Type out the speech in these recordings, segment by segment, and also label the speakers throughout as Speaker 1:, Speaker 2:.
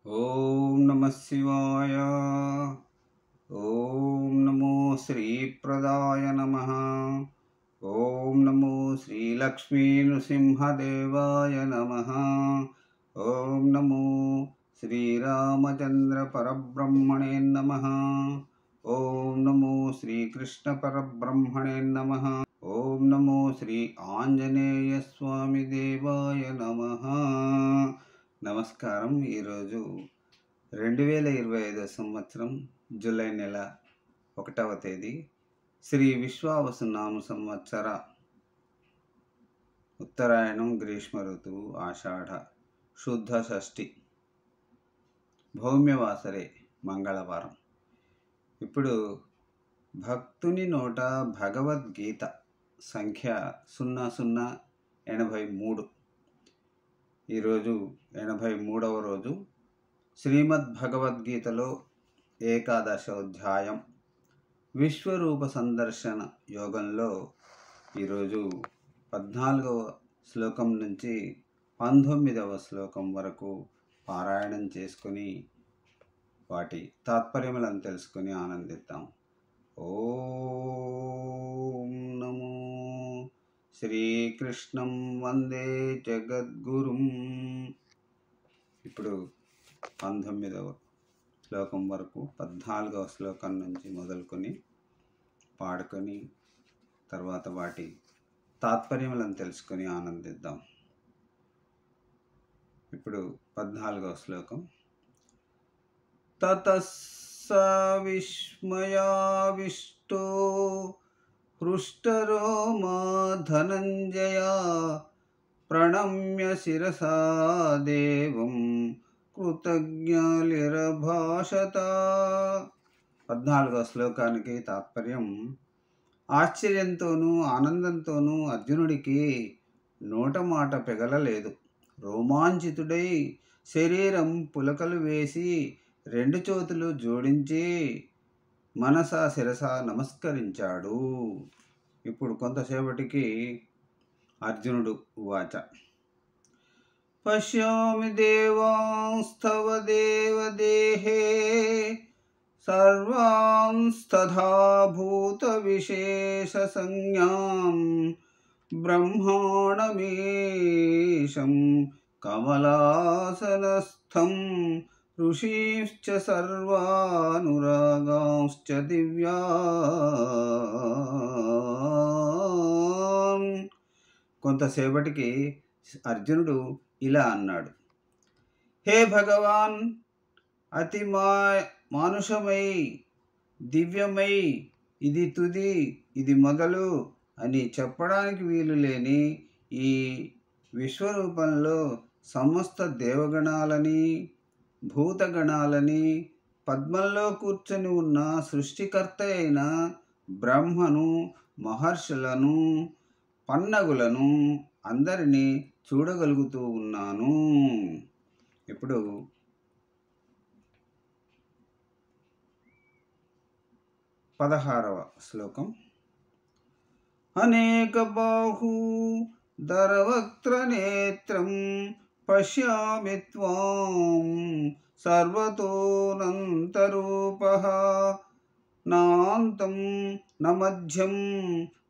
Speaker 1: ఓం నమ శివాయ. ఓం నమో శ్రీప్రదాయ నమ. ఓం నమో శ్రీలక్ష్మీ నృసింహదేవాయ నమ. ఓం నమో శ్రీరామచంద్ర పరబ్రహ్మణే నమ. ఓం నమో శ్రీకృష్ణ పరబ్రహ్మణే నమ. ఓం నమో శ్రీ ఆంజనేయ స్వామి దేవాయ నమ. నమస్కారం. ఈరోజు 2025 సంవత్సరం జూలై నెల 1వ తేదీ శ్రీ విశ్వావసు నామ సంవత్సర ఉత్తరాయణం గ్రీష్మ ఋతువు ఆషాఢ శుద్ధ షష్ఠి భౌమ్యవాసరే మంగళవారం. ఇప్పుడు భక్తుని నోట భగవద్గీత సంఖ్య 0083. ఈరోజు 83వ రోజు. శ్రీమద్ భగవద్గీతలో ఏకాదశోధ్యాయం విశ్వరూప సందర్శన యోగంలో ఈరోజు 14వ శ్లోకం నుంచి 19వ శ్లోకం వరకు పారాయణం చేసుకుని వాటి తాత్పర్యములను తెలుసుకుని ఆనందిద్దాం. ఓం నమో శ్రీకృష్ణం వందే జగద్గురుం. ఇప్పుడు 19వ శ్లోకం వరకు 14వ శ్లోకం నుంచి మొదలుకొని పాడుకొని తర్వాత వాటి తాత్పర్యములను తెలుసుకొని ఆనందిద్దాం. ఇప్పుడు 14వ శ్లోకం. తతస్స విస్మయావిష్టో హృష్టరోమా ధనంజయ ప్రణమ్య శిరసా దేవం కృతజ్ఞలిరభాషత. 14వ శ్లోకానికి తాత్పర్యం. ఆశ్చర్యంతోనూ ఆనందంతోనూ అర్జునుడికి నోట మాట పెగలలేదు. రోమాంచితుడై శరీరం పులకలు వేసి 2 చేతులు జోడించి మనస శిరస నమస్కరించాడు. ఇప్పుడు కొంతసేపటికి అర్జునుడు ఉవాచ. పశ్యామి దేవాంస్తవ దేవదేహే సర్వాంస్తథా భూత విశేష సంజ్ఞాం బ్రహ్మాణమీశం కమలాసనస్థం ఋషీశ్చ సర్వానురాగాంశ్చ దివ్యాన్. కొంతసేపటికి అర్జునుడు ఇలా అన్నాడు. హే భగవాన్, అతి మానుషమై దివ్యమై ఇది తుది ఇది మొదలు అని చెప్పడానికి వీలు లేని ఈ విశ్వరూపంలో సమస్త దేవగణాలని భూతగణాలని పద్మంలో కూర్చొని ఉన్న సృష్టికర్త అయిన బ్రహ్మను మహర్షులను పన్నగులను అందరినీ చూడగలుగుతూ ఉన్నాను. ఇప్పుడు 16వ శ్లోకం. అనేక బాహు ధరవక్త్ర నేత్రం పశ్యామి త్వాం సర్వతోనంతరూపః నాంతం న మధ్యం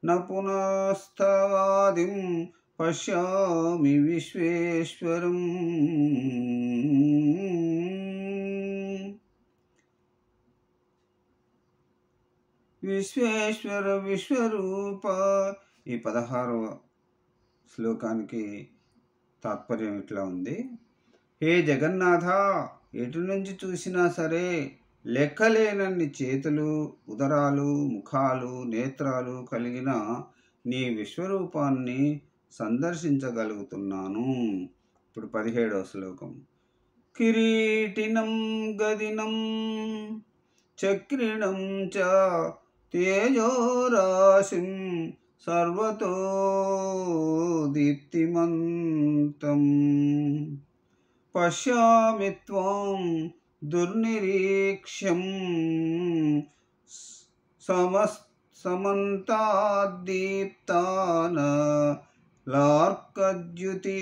Speaker 1: న పునస్తవాదిం పశ్యామి విశ్వేశ్వరం. విశ్వేశ్వర విశ్వరూప. ఈ 16వ శ్లోకానికి తాత్పర్యం ఇట్లా ఉంది. హే జగన్నాథ, ఎటు నుంచి చూసినా సరే లెక్కలేనన్ని చేతులు ఉదరాలు ముఖాలు నేత్రాలు కలిగిన నీ విశ్వరూపాన్ని సందర్శించగలుగుతున్నాను. ఇప్పుడు 17వ శ్లోకం. కిరీటినం గదినం చక్రిణం చ తేజోరాశిం సర్వతో దీప్తిమంతం పశ్యామి త్వాం దుర్నిరీక్ష్యం సమంతాద్దీప్తాన లార్కద్యుతి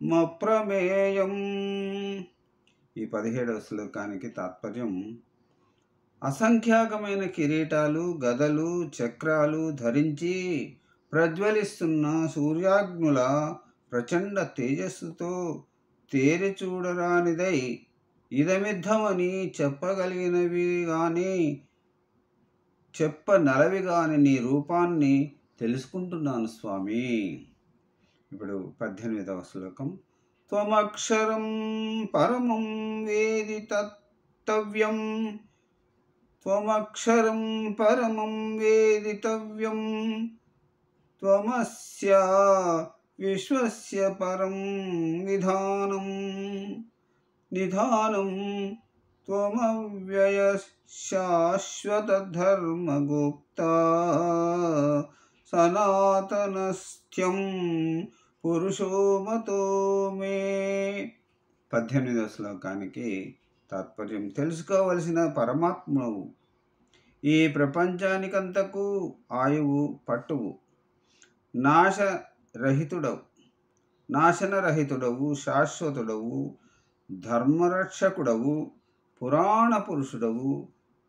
Speaker 1: మప్రమేయం. ఈ 17వ శ్లోకానికి తాత్పర్యం, అసంఖ్యాకమైన కిరీటాలు, గదలు, చక్రాలు ధరించి ప్రజ్వలిస్తున్న సూర్యాగ్నుల ప్రచండ తేజస్సుతో తేరి చూడరానిదై ఇదమిద్ధమని చెప్పగలిగినవి గాని చెప్పనలవి గాని నీ రూపాన్ని తెలుసుకుంటున్నాను స్వామి. ఇప్పుడు 18వ శ్లోకం. త్వమక్షరం పరమం వేదితవ్యం, త్వమక్షరం పరమం వేదితవ్యం, త్వమస్య విశ్వస్య పరం విధానం, నిధానం త్వమవ్యయ శాశ్వత ధర్మగుప్తా సనాతనస్థ్యం పురుషోమతో మే. 18వ శ్లోకానికి తాత్పర్యం, తెలుసుకోవలసిన పరమాత్మవు, ఈ ప్రపంచానికంతకు ఆయువు పట్టువు, నాశనరహితుడవు, శాశ్వతుడవు, ధర్మరక్షకుడవు, పురాణ పురుషుడవు,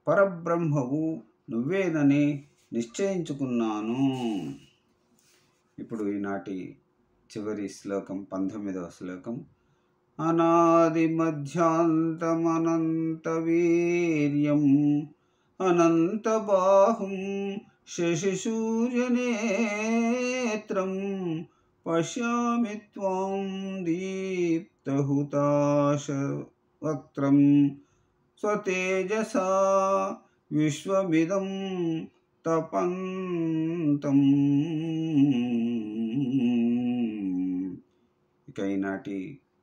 Speaker 1: పరబ్రహ్మవు నువ్వేనని నిశ్చయించుకున్నాను. ఇప్పుడు ఈనాటి చివరి శ్లోకం 19వ శ్లోకం. అనాది మధ్యాంతమనంత వీర్యం, అనంత బాహుం శశిసూర్యనేత్రం, పశ్యామి త్వాం దీప్తహుతాశవక్త్రం, స్వతేజసా విశ్వమిదం తపంతం. ఇక ఈనాటి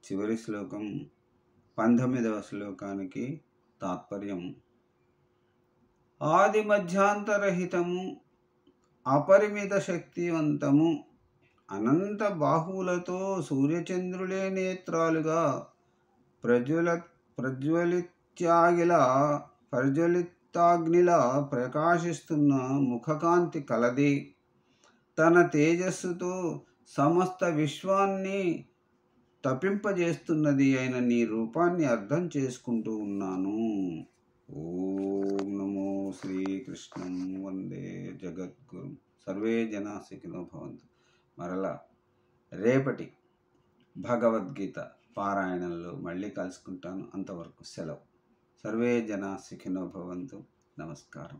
Speaker 1: చివరి శ్లోకం 19వ శ్లోకానికి తాత్పర్యం, ఆది మధ్యాంతరహితము, అపరిమిత శక్తివంతము, అనంత బాహువులతో సూర్యచంద్రులే నేత్రాలుగా ప్రజ్వలితాగ్నిలా ప్రకాశిస్తున్న ముఖకాంతి కలది. తన తేజస్సుతో సమస్త విశ్వాన్ని తపింపజేస్తున్నది అయిన నీ రూపాన్ని అర్థం చేసుకుంటూ ఉన్నాను. ఓం నమో శ్రీకృష్ణం వందే జగద్గురు. సర్వే జనా సుఖినో భవంతు. మరలా రేపటి భగవద్గీత పారాయణంలో మళ్ళీ కలుసుకుంటాను. అంతవరకు సెలవు. సర్వే జనా సుఖినో భవంతు. నమస్కారం.